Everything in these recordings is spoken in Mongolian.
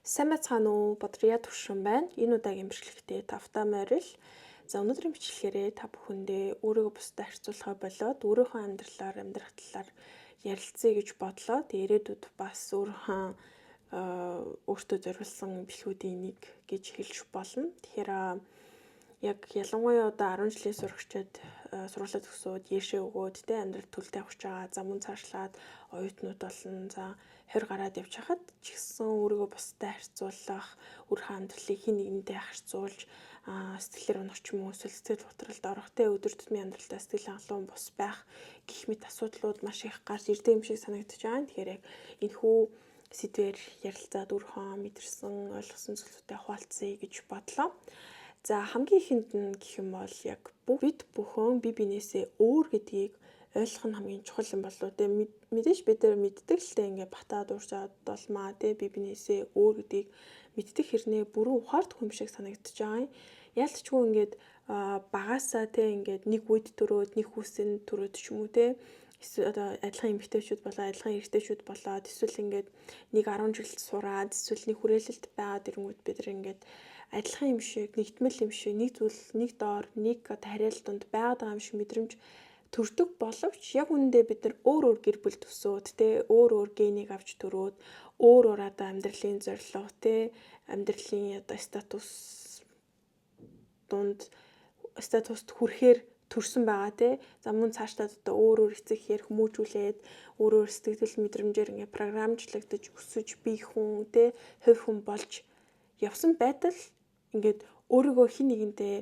Сайн байцгаана уу? Бодрия төвшин байна. Энэ удаагийн бичлэгтээ тавтаа морил. За өнөөдрийн бичлэгээрээ та бүхэндээ өөрийгөө бусдад харьцуулахаа болоод өөрийнхөө амьдралаар амьдрах талаар ярилцъя гэж бодлоо. Ирээдүйд бас өөртөө зориулсан бэлгүүдийн нэг гэж хэлж болно. Тэгэхээр яг ялангуяа одоо 10 жилийн сурагчид сургуулаа төгсөөд яшээ өгөөд тэ амьдрал төлтэй авч байгаа. За мөн цаашлаад оюутнууд болон за 20 гараад явж хахад ч гэсэн өөрийгөө бусдад харьцуулах, өөрийнхөө амьдралыг хин нэгнтэй харьцуулж сэтгэлээр унах ч юм уу эсвэл сэтгэл готролд орох тэ өдөр тутмын амьдралдаа сэтгэл хангалуун бус байх гэх мэт асуудлууд маш их гарч ирдэг юм шиг санагдаж байна. Тэгэхээр яг энэхүү сэдвээр ярилцаад өөрийнхөө мэдэрсэн, ойлгосон зүйлсүүдээ хуваалцъя гэж бодлоо. За хамгийн ихэнд нь гэх юм бол яг бид бүхэн бие биенээсээ өөр гэдгийг ойлгох нь хамгийн чухал юм болоо те мэдээж бид нар мэддэг л те ингээ батаад уурчаад болмаа те бие биенээсээ өөр гэдгийг мэддэг хэрнээ бүрэн ухаардах юм шиг санагдаж байгаа юм. Ялцчгүй ингээд багаасаа те ингээд нэг үед төрөөд нэг хүүсэн төрөөд ч юм уу те эсвэл одоо адилхан эмэгтэйчүүд болоо адилхан эрэгтэйчүүд болоод эсвэл ингээд нэг 10 жил сураад эсвэл нэг хүрээлэлд байгаад ирэнгүүт бид нар ингээд адилхан юм шиг нэгдмэл юм шиг нэг зүйл нэг доор нэг тариал донд байгаад байгаа юм шиг мэдрэмж төрдөг боловч яг үүндээ бид нар өөр гэр бүл төсөөд те өөр генийг авч төрөөд өөр одоо амьдралын зорилго те амьдралын одоо статуст хүрэхээр төрсөн байгаа те за мөн цаашлаад одоо өөр эцэг ихээр хүмүүжүүлээд өөр сэтгэл мэдрэмжээр ингээ програмжлагдаж өсөж бие хүн те хувь хүн болж явсан байтал ингээд өөрийгөө хин нэгэнтэй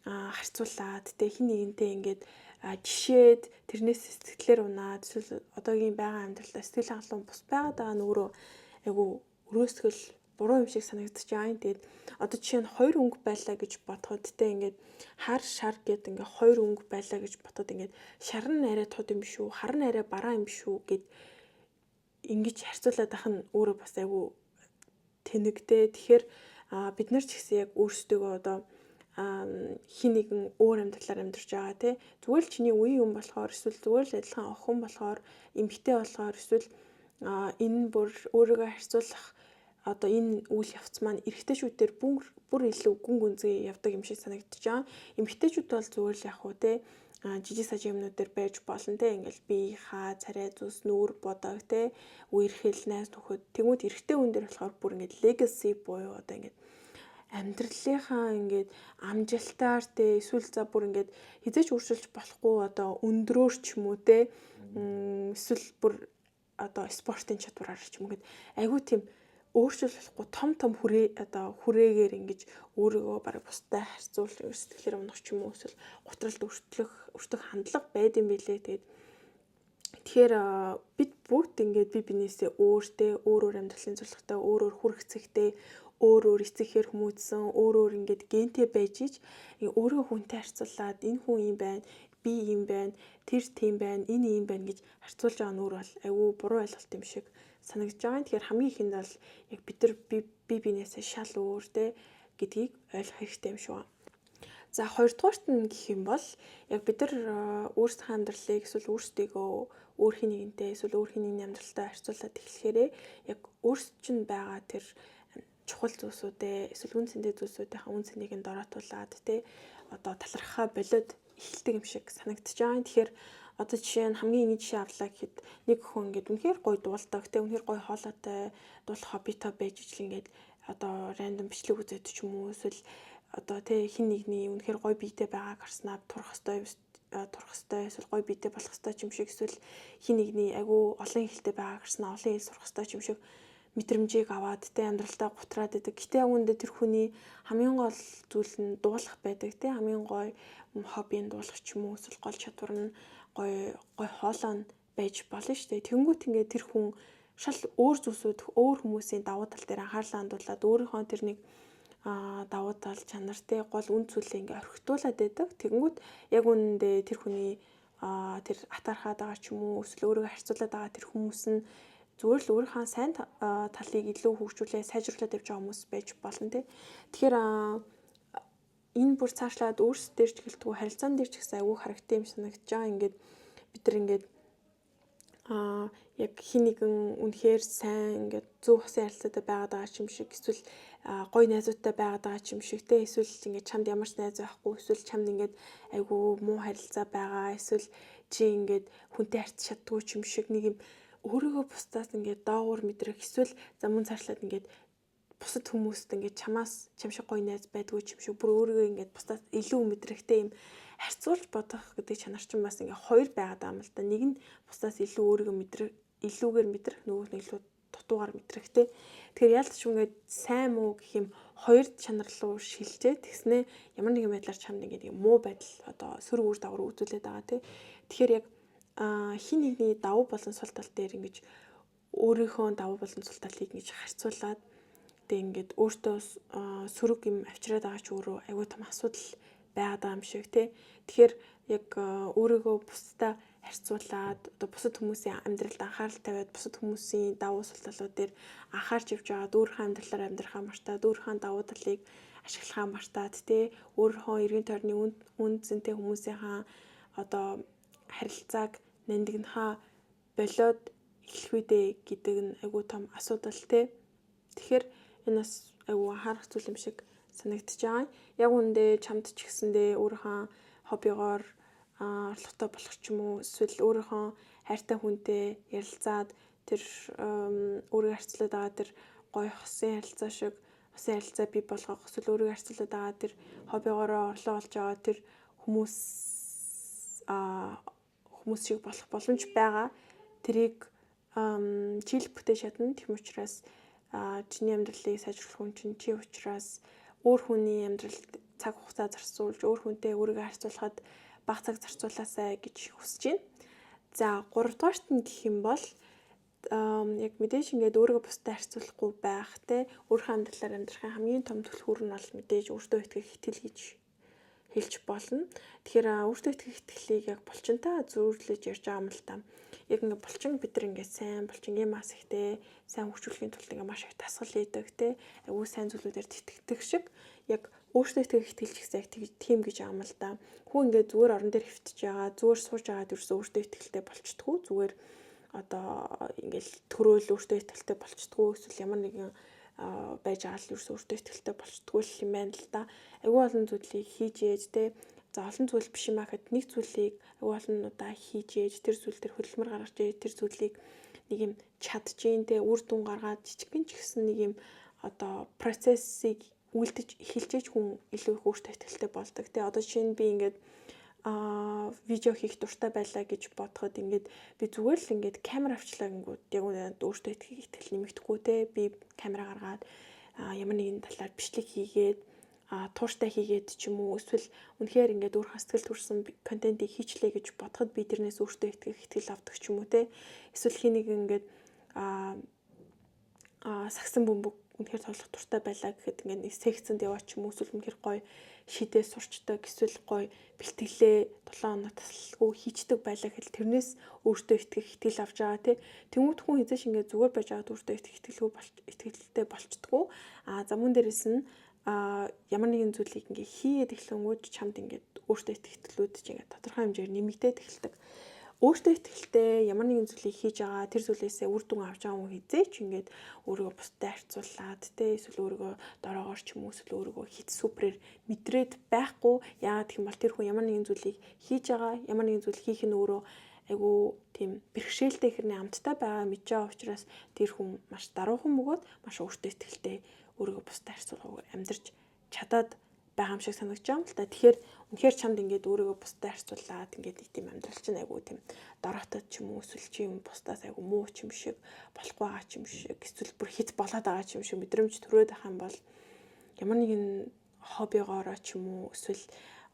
харьцуулаад те хин нэгэнтэй ингээд жишээд тэрнээс сэтгэлээр унаад эсвэл одоогийн байгаа амьдралдаа сэтгэл хангалуун бус байгаад байгаа нь өөрөө айгу өрөөсгөл буруу юм шиг санагдаж байгаа. Тэгээд одоо жишээ нь хоёр өнгө байлаа гэж бодоход те ингээд хар шар гэд ингээд хоёр өнгө байлаа гэж бодоход ингээд шар нь арай тод юм шүү, хар нь арай бараа юм шүү гэд ингэж харьцуулаад ах нь өөрөө бас айгу тэнэгтэй. Тэгэхээр бид нар ч гэсэн яг өөрсдөө одоо хин нэгэн өөр амьдралаар амьдарч байгаа тий зүгээр л чиний үеийн юм болохоор эсвэл зүгээр л адилхан охин болохоор эмэгтэй болохоор эсвэл энэ бүр өөрийгөө харьцуулах одоо энэ үйл явц маань эрэгтэйчүүдээр бүр илүү гүн гүнзгий явдаг юм шиг санагдаж байгаа. Эмэгтэйчүүд бол зүгээр л яг уу тий жижиг саж юмнууд дээр байж болно те ингээл бие хаа царай зүс нүүр бодог те үерхэл найз нөхөд тэгмүүд эрэгтэй хүн дээр болохоор бүр ингээд legacy буюу одоо ингээд амьдралынхаа ингээд амжилтаар те эсвэл за бүр ингээд хизээч өөрчилж болохгүй одоо өндрөөр ч юм уу те эсвэл бүр одоо спортын чадвараар ч юм уу гэд айгүй тийм өөрчлөх болохгүй том хүрээгээр ингэж өөрийгөө бараг бусдад харьцуулж сэтгэлээр унах ч юм уу эсвэл готролд өртөх хандлага байд юм билээ. Тэгэхээр бид бүгд ингэж бие биенээсээ өөр амьдралын зорилготой өөр хүрэх цэгтэй өөр эцэгхээр хүмүүжсэн өөр ингэж гентэй байж ич өөрийгөө хүнтэй харьцуулаад энэ хүн юм байна би юм байна тэр тийм байна энэ юм байна гэж харьцуулж байгаа нь өөр бол айгүй буруу ойлголт юм шиг санагдаж байгаа. Тэгэхээр хамгийн ихэнд бол яг бид нар бие биенээсээ шал өөр те гэдгийг ойлгох хэрэгтэй юм шиг байна. За хоёрдугаарт нь гэх юм бол яг бид нар өөрсдийнхөө амьдралыг эсвэл өөрсдийгөө өөр хин нэгнтэй эсвэл өөр хин нэгний амьдралтай харьцуулаад эхлэхээр яг өөрсд чинь байгаа тэр чухал зүйлсүүдээ эсвэл үн цэнтэй зүйлсүүдийн үн цэнийг нь дороотуулаад те одоо талархахаа болоод эхэлдэг юм шиг санагдаж байгаа. Тэгэхээр одоо жишээ нь хамгийн энгийн жишээ авлаа гэхэд нэг хүн ингээд үнэхээр гоё дуулдаг те үнэхээр гоё хоолойтой дуулах хоббитой байж ижил ингээд одоо рандом бичлэг үзээд ч юм уу эсвэл одоо те хин нэгний үнэхээр гоё биетэй байгааг харснаа турах хэвээр эсвэл гоё биетэй болох хэвээр юм шиг эсвэл хин нэгний айгүй олон хэлтэй байгааг харснаа олон хэл сурах хэвээр юм шиг мэдрэмжийг аваад те амьдралдаа гутраад байдаг. Гэтэ яг үүндээ тэр хүний хамгийн гол зүйл нь дуулах байдаг те хамгийн гоё хобби нь дуулах ч юм уу эсвэл гол чадвар нь гоё хоолой нь байж болно шүү дээ. Тэнгүүт ингээд тэр хүн шал өөр зүйлсүүд өөр хүмүүсийн давуу тал дээр анхаарлаа хандуулад өөрийнхөө тэр нэг давуу тал чанартай гол үн зүйлээ ингээд орхитуулад байдаг. Тэнгүүт яг үнэндээ тэр хүний тэр атаархаад байгаа ч юм уу эсвэл өөрийгөө харьцуулаад байгаа тэр хүмүүс нь зүгээр л өөрийнхөө сайн талыг илүү хөгжүүлээ сайжруулад явж байгаа хүмүүс байж болно те. Тэгэхээр энэ бүр цаашлаад өөрсдөө дээр ч гэлтгүү харилцаан дээр ч гэсэн аюу харагдсан юм санагдаж байгаа. Ингээд бид нар ингээд яг хин нэгэн үнэхээр сайн ингээд зөв хосын харилцаатай байгаад байгаа юм шиг эсвэл гоё найзуудтай байгаад байгаа юм шиг те эсвэл ингээд чамд ямар ч найз байхгүй эсвэл чамд ингээд айгүй муу харилцаа байгаа эсвэл чи ингээд хүнтэй харьцаж чаддгүй юм шиг нэг юм өөрийгөө бусдаас ингээд доогуур мэдрэх эсвэл замун цаашлаад ингээд бусад хүмүүст ингээд чам шиг гоё найз байдгүй юм шиг бүр өөрийгөө ингээд бусдаас илүү мэдрэхтэй юм харьцуулж бодох гэдэг чанар чинь бас ингээд хоёр байгаад байгаа юм л да. Нэг нь бусдаас илүү өөрийгөө илүүгээр мэдрэх, нөгөөх нь илүү дутуугаар мэдрэх те. Тэгэхээр яалтч ингээд сайн муу гэх юм хоёр чанар руу шилжээ. Тэгснээ ямар нэгэн байдлаар чамд ингээд муу байдал одоо сөрөг үр дагавар үзүүлээд байгаа те. Тэгэхээр яг хин нэгний давуу болон сул тал дээр ингэж өөрийнхөө давуу болон сул талыг ингэж харьцуулаад тэг ингээд өөртөө сөрөг юм авчираад байгаа ч өөрөө аюу тум асуудал байгаад байгаа юм шиг те. Тэгэхээр яг өөрийгөө бусдаа харьцуулаад одоо бусад хүмүүсийн амьдралд анхаарал тавиад бусад хүмүүсийн давуу сул талууд дээр анхаарч явж байгаад өөрийнхөө амьдралаар амьдрахаа мартаад өөрийнхөө давуу талыг ашиглахаа мартаад те өөрийнхөө эргэн тойрны үнд зэнтэй хүмүүсийнхаа одоо харилцааг нандинахаа болоод эхлэх үедээ гэдэг нь айгүй том асуудал те. Тэгэхээр энэ бас айгүй анхаарах зүйл юм шиг санагдаж байгаа. Яг үндэ чамд ч гэсэндээ өөрийнхөө хоббигоор орлоготой болох ч юм уу эсвэл өөрийнхөө хайртай хүнтэй ярилцаад тэр өөрийгөө харьцуулаад байгаа тэр гоё хосын харилцаа шиг хосын харилцаа бий болгох эсвэл өөрийгөө харьцуулаад байгаа тэр хоббигоороо орлого олж байгаа тэр хүмүүс шиг болох боломж байгаа. Тэрийг жил бүтээж чадна. Тэгм учраас чиний амьдралыг сайжруулах хүн чинь чи учраас өөр хүний амьдралд цаг хугацаа зарцуулж өөр хүнтэй өөрийгөө харьцуулахад бага цаг зарцуулаасай гэж хүсэж байна. За 3 дугаарт нь гэх юм бол яг мэдээж ингээд өөрийгөө бусдад харьцуулахгүй байх те өөрийнхөө амьдралаар амьдрахын хамгийн том түлхүүр нь бол мэдээж өөртөө итгэх итгэл гэж хэлж болно. Тэгэхээр өөртөө итгэх итгэлийг яг булчинтай зөвөрлөж ярьж байгаа юм л та. Яг ингээд булчин бид нар ингээд сайн булчингийн мас ихтэй сайн хөгжүүлэхийн тулд ингээд маш их дасгал хийдэг те айгүй сайн зүйлүүдээр тэтгэдэг шиг яг өөртөө итгэх итгэлч гэсэн яг тийм гэж байгаа юм л та. Хүн ингээд зүгээр орон дээр хөвтөж байгаа зүгээр сууж байгаад ерөөсөө өөртөө итгэлтэй болчтгүй зүгээр одоо ингээд төрөөл өөртөө итгэлтэй болчтгүй эсвэл ямар нэгэн байж байгаа л ерөөсөө өөртөө итгэлтэй болчтгүй юм байна л да. Айгүй олон зүйлийг хийж ээж те за олон зүйл биш юм ахад нэг зүйлийг айгүй олон удаа хийж ээж тэр зүйл төр хөдөлмөр гаргаж ээж тэр зүйлийг нэг юм чадчихээн те үр дүн гаргаад жижигхэн ч гэсэн нэг юм одоо процессыг үлдэж эхэлжээж хүн илүү их өөртөө итгэлтэй болдог те одоо жишээ нь би ингээд видео хийх дуртай байлаа гэж бодоход ингээд би зүгээр л ингээд камер авчлаа гингүүд яг үнэнд өөртөө итгэл нэмэгдэхгүй те би камера гаргаад ямар нэгэн талаар бичлэг хийгээд тууштай хийгээд ч юм уу эсвэл үнэхээр ингээд өөр сэтгэл төрсэн контентийг хийчлээ гэж бодоход би тэрнээс өөртөө итгэл авдаг ч юм уу те эсвэл хий нэг ингээд сагсан бөмбөг үнэхээр тоглох дуртай байлаа гэхэд ингээд нэг секцэнд яваач юм уу эсвэл үнэхээр гоё шидээ сурчдаг эсвэл гоё бэлтгэлээ 7 хоног тасалгүй хийчдэг байлаа гэхэл тэрнээс өөртөө итгэл авч байгаа тий. Тэмүүт хүн хязгаарч ингээд зүгээр байж байгаад өөртөө итгэлтэй болчдгоо. Замун дээрээс нь ямар нэгэн зүйлийг ингээд хийгээд эхлэнгүүт чамд ингээд өөртөө итгэлүүд чинь ингээд тодорхой хэмжээр нэмэгдээд эхэлдэг. Өөртөө итгэлтэй ямар нэгэн зүйлийг хийж байгаа тэр зүйлээсээ үр дүн авч байгаа хүн хизээч ингээд өөрийгөө бусдад харьцуулаад те эсвэл өөрийгөө дороогоор ч юм уу эсвэл өөрийгөө хит суперээр мэдрээд байхгүй яагаад гэх юм бол тэр хүн ямар нэгэн зүйлийг хийж байгаа ямар нэгэн зүйл хийх нь өөрөө айгүй тийм бэрхшээлтэй хэрнээ амттай байгаа мэдж байгаа учраас тэр хүн маш даруухан бөгөөд маш өөртөө итгэлтэй өөрийгөө бусдад харьцуулахыг амьдарч чадаад байгаа юм шиг санагдаж байгаа юм л та. Тэгэхээр үнэхээр чамд ингээд өөрийгөө бусдад харьцуулаад ингээд тийм амьдрал чинь айгүй тийм дороотод ч юм уу эсвэл чи юм бусдаас айгүй муу ч юм шиг болохгүй байгаа ч юм шиг эсвэл бүр хит болоод байгаа ч юм шиг мэдрэмж төрөөд ах юм бол ямар нэгэн хоббигоороо ч юм уу эсвэл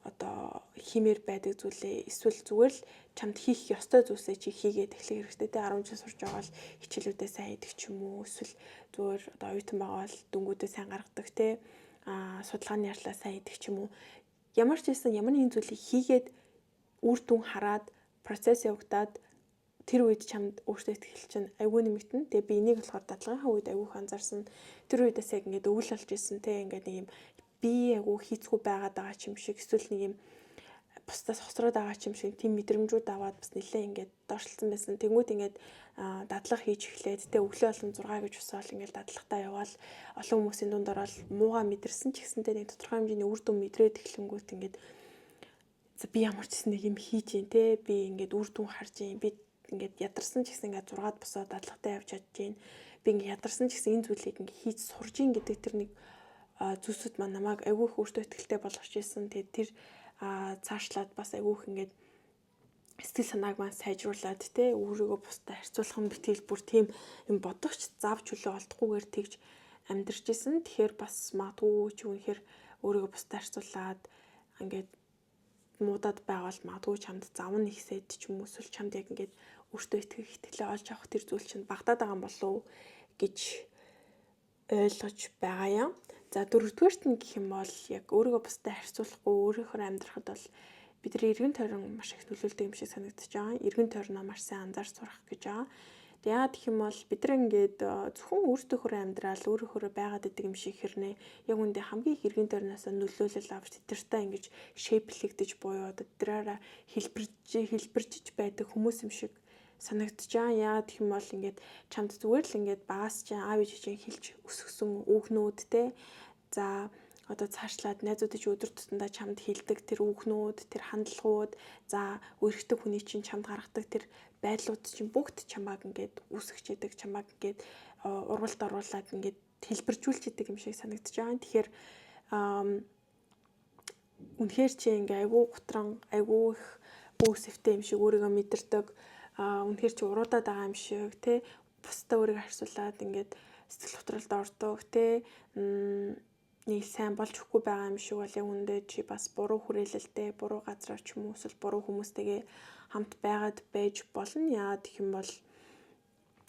одоо хиймээр байдаг зүйлээ эсвэл зүгээр л чамд хийх ёстой зүйлсээ чи хийгээд эхлэх хэрэгтэй те 10 жил сурж байгаа л хичээлүүдээ сайн хийдэг ч юм уу эсвэл зүгээр одоо оюутан байгаа бол дүнгуудээ сайн гаргадаг те судалгааны ярьлаа сайн хийдэг ч юм уу ямар ч байсан ямар нэгэн зүйлийг хийгээд үр дүн хараад процесс явагдаад тэр үед чамд өөртөө итгэл чинь айгүй нэмэгдэн. Тэгээ би энийг болохоор дадлагынхаа үед айгүй анзаарсан. Тэр үедээс яг ингээд өвөл болж исэн те ингээд нэг юм би айгүй хийцгүй байгаад байгаа ч юм шиг эсвэл нэг юм бусдаас хоцроод байгаа юм шиг тийм мэдрэмжүүд аваад бас нэлээ ингээд доошлсон байсан. Тэнгүүд ингээд дадлага хийж эхлээд тэ өглөө болон 6 гэж усаал ингээд дадлагтаа яваал олон хүмүүсийн дунд ороод муугаа мэдэрсэн ч гэсэнтэй нэг тодорхой хэмжээний үр дүн мэдрээд эхлэнгүүт ингээд би ямар ч гэсэн нэг юм хийж гин тэ би ингээд үр дүн харж гин би ингээд ядарсан ч гэсэн ингээд 6-ад босоод дадлагтаа явж чадж гин би ингээд ядарсан ч гэсэн энэ зүйлийг ингээд хийж сурж гин гэдэг тэр нэг зүйлсүүд маань намайг айгүй их өөртөө ихтэй болгож ирсэн. Тэгээд тэр цаашлаад бас айгүйх ингээд сэтгэл санааг маань сайжруулад те өөрийгөө бусдад харьцуулах нь битгэл бүр тийм юм бодогч зав чөлөө олдохгүйгээр тэгж амьдарч исэн. Тэгэхээр бас магадгүй ч үнэхээр өөрийгөө бусдад харьцуулаад ингээд муудад байвал магадгүй чамд зам нь ихсээд ч юм уу эсвэл чамд яг ингээд өөртөө итгэх итгэлээ олж авах тэр зүйл чинь багтаад байгаа юм болов гэж ойлгож байгаа юм. За дөрөвдүгээрт нь гэх юм бол яг өөрийгөө бусдад харьцуулахгүй өөрийнхөө амьдрахад бол бидний эргэн тойрон маш их нөлөөлдөг юм шиг санагдаж байгаа. Эргэн тойрноо маш сайн анзаарч сурах гэж байгаа. Тэгээд яагаад гэх юм бол бид нар ингээд зөвхөн өөртөөхөө амьдрал өөрөөхөө байгаад идэг юм шиг хэрнээ яг үндэ хамгийн их эргэн тойрноос нөлөөлөл авч тэдэртээ ингэж шейплэгдэж буюу тэдрээрээ хэлбэржиж байдаг хүмүүс юм шиг санагдаж байгаа. Яагаад гэх юм бол ингээд чамд зүгээр л ингээд багаас чинь аав ээж чинь хэлж өсгсөн үгнүүд те. За одоо цаашлаад найзуудын өдөр тутамдаа чамд хэлдэг тэр үгнүүд, тэр хандлагууд, за өргөтөг хүний чинь чамд гаргадаг тэр байдлууд чинь бүгд чамааг ингээд үсгэж идэг, чамааг ингээд уралд оруулаад ингээд хэлбэржүүлж идэг юм шиг санагдаж байгаа. Тэгэхээр үнэхээр чи ингээ айгүй гутран, айгүй их бөөсөвтэй юм шиг өөрийгөө мэдэрдэг. Үнэхээр чи уруудаад байгаа юм шиг те. Бусдаа өөрийгөө харьцуулаад ингээд сэтгэл готролд ордог те. Нэг сайн болж өгөхгүй байгаа юм шиг бол яг үндэ чи бас буруу хүрээлэлтэй, буруу газраар ч юм уу эсвэл буруу хүмүүстэйгээ хамт байгаад байж болно. Яагаад гэх юм бол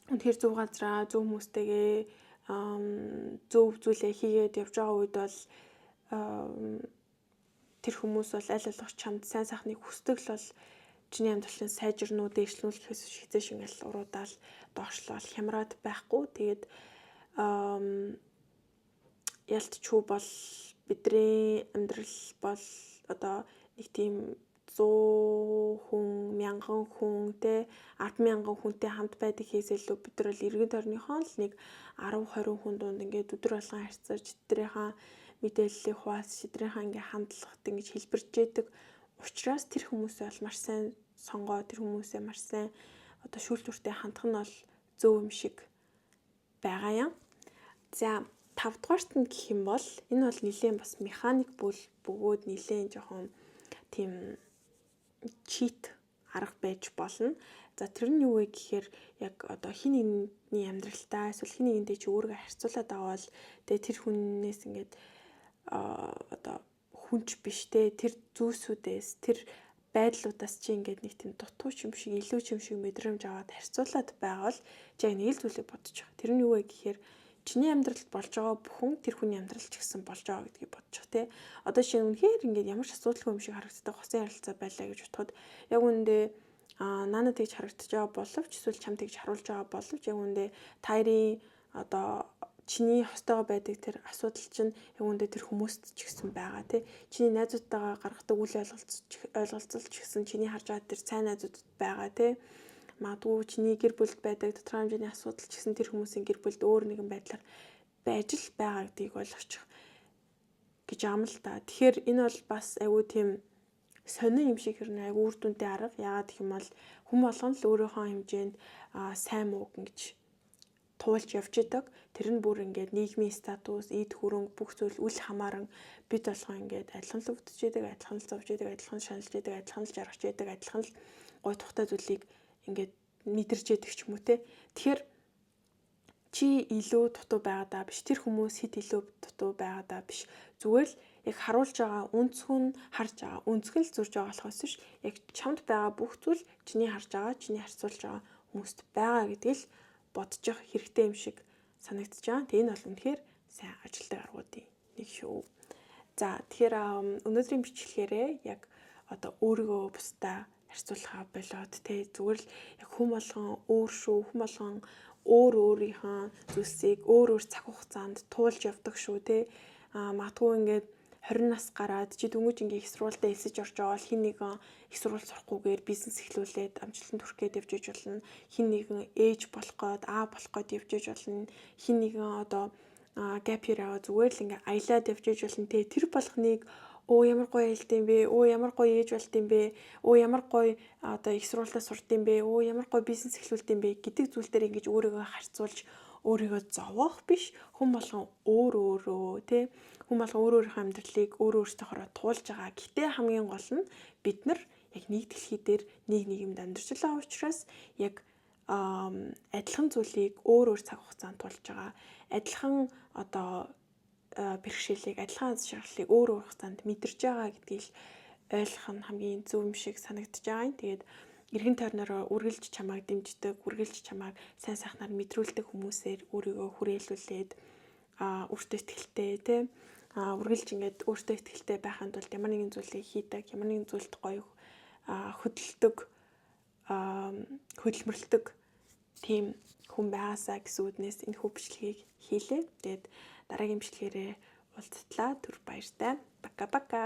үнэхээр зөв газраа, зөв хүмүүстэйгээ зөв зүйлээ хийгээд явж байгаа үед бол тэр хүмүүс бол аль болох чамд сайн сайхныг хүсдэг л бол чиний амьдралын сайжирнуу, дээшлнүүл гэхээс хизээш ингээл уруудаал, доошлол, хямраад байхгүй. Тэгээд ялтчгүй бол бидний амьдрал бол одоо нэг тийм 100 хүн, 1000 хүн те 100000 хүнтэй хамт байдаг хийсэлөө бид нар л эргэн тойрныхоо л нэг 10-20 хүн дунд ингээд өдөр болгон харьцаж тэднийхээ мэдээллийг хуваалж тэднийхээ ингээд хандлагт ингэж хэлбэрж яадаг учраас тэр хүмүүсээ бол маш сайн сонгоо, тэр хүмүүсээ маш сайн одоо шүүлтүртэй хандах нь бол зөв юм шиг байгаа юм. За 5 дугаарт нь гэх юм бол энэ бол нэлээд бас механик бөгөөд нэлээд жоохон тийм чит арга байж болно. За тэр нь юу вэ гэхээр яг одоо хин нэгний амьдралтай эсвэл хин нэгэнтэй чи өөрийгөө харьцуулаад аваад тэгээ тэр хүнээс ингээд одоо хүнч биш те тэр зүйлсүүдээс тэр байдлуудаас чи ингээд нэг тийм дутууч юм шиг илүү ч юм шиг мэдрэмж аваад харьцуулаад байвал чи яг нэг л зүйлийг бодож байгаа. Тэр нь юу вэ гэхээр чиний амьдралд болж байгаа бүхэн тэр хүний амьдрал ч гэсэн болж байгаа гэдгийг бодчих тий. Одоо жишээ нь үнэхээр ингээд ямар ч асуудалгүй юм шиг харагддаг хосын харилцаа байлаа гэж бодоход яг үндэ наанад тэгж харагдаж байгаа боловч эсвэл чамд тэгж харуулж байгаа боловч яг үндэ таарийн одоо чиний хостойгоо байдаг тэр асуудал чинь яг үндэ тэр хүмүүст ч гэсэн байгаа тий. Чиний найзуудтайгаа гаргадаг үйл ойлголцол ч гэсэн чиний харж байгаа тэр сайн найзуудад байгаа тий. Магадгүй чиний гэр бүлд байдаг тодорхой хэмжээний асуудал ч гэсэн тэр хүмүүсийн гэр бүлд өөр нэгэн байдлаар байж л байгаа гэдгийг ойлгочих гэж ам л та. Тэгэхээр энэ бол бас айгүй тийм сонин юм шиг хэрнээ айгүй үр дүнтэй арга. Яагаад гэх юм бол хүн болгон л өөрийнхөө хэмжээнд сайн муу гэж туулж явж идэг. Тэр нь бүр ингээд нийгмийн статус, эд хөрөнгө бүх зүйл үл хамааран бид болгон ингээд адилхан л өвдөж идэг, адилхан л зовж идэг, адилхан шаналж идэг, адилхан л жаргаж идэг, адилхан л гой тухтай зүйлийг ингээд мэдэрч яддаг ч юм уу те. Тэгэхээр чи илүү дутуу байгаадаа биш, тэр хүмүүс хэд илүү дутуу байгаадаа биш. Зүгээр л яг харуулж байгаа өнцгөн харж байгаа өнцгөл зурж байгаа болохоос биш. Яг чамд байгаа бүх зүйл чиний харж байгаа, чиний харьцуулж байгаа хүмүүст байгаа гэдгийг л бодож явах хэрэгтэй юм шиг санагдаж байгаа. Тэгээ энэ бол үнэхээр сайн ажилтдаг аргуудын нэг шүү. За тэгэхээр өнөөдрийн бичлэгээрээ яг одоо өөрийгөө бусдаа харьцуулахаа болоод те зүгээр л яг хүн болгон өөр шүү, хүн болгон өөр өөрийнхөө зүйлсийг өөр цаг хугацаанд туулж явдаг шүү те. Магадгүй ингээд 20 нас гараад чи дөнгөж ингээ их сургуультай элсэж орж байгаа бол хин нэгэн их сургууль сурахгүйгээр бизнес эхлүүлээд амжилтанд хүрэх гээд явж иж болно. Хин нэгэн ээж болох гээд болох гээд явж иж болно. Хин нэгэн одоо gap year аваа зүгээр л ингээ аялаад явж иж болно. Тэр болгоныг ямар гоё айлт юм бэ? Ямар гоё ээж болт юм бэ? Ямар гоё одоо их сургуультаа сурт юм бэ? Ямар гоё бизнес эхлүүлт юм бэ гэдэг зүйл дээр ингэж өөрийгөө харьцуулж өөрийгөө зовоох биш. Хүн болгон өөрөөрөө тий хүн болгон өөрийнхөө амьдралыг өөртөөхөөрөө туулж байгаа. Гэтэ хамгийн гол нь бид нар яг нэг дэлхий дээр нэг нийгэмд амьдарч байгаа учраас яг адилхан зүйлийг өөр цаг хугацаанд тулж байгаа. Адилхан одоо бэрхшээлийг, адилхан аз жаргалыг өөр хугацаанд мэдэрч байгаа гэдгийг ойлгох нь хамгийн зөв юм шиг санагдаж байгаа юм. Тэгээд эргэн тойрноор үргэлж чамайг дэмждэг, үргэлж чамайг сайн сайхнаар мэдрүүлдэг хүмүүсээр өөрийгөө хүрээлүүлээд өөртөө ихтэй тий үргэлж ингээд өөртөө ихтэй байханд бол ямар нэгэн зүйлийг хийдэг, ямар нэгэн зүйлд гоё хөдөлдөг, хөдөлмөрлөдөг тийм хүн байгаасаа гэсэн үднээс энэ хүү бичлэгийг хийлээ. Тэгээд дараагийн бичлэгээрээ уулзтлаа. Түр баяртай. Пока пока.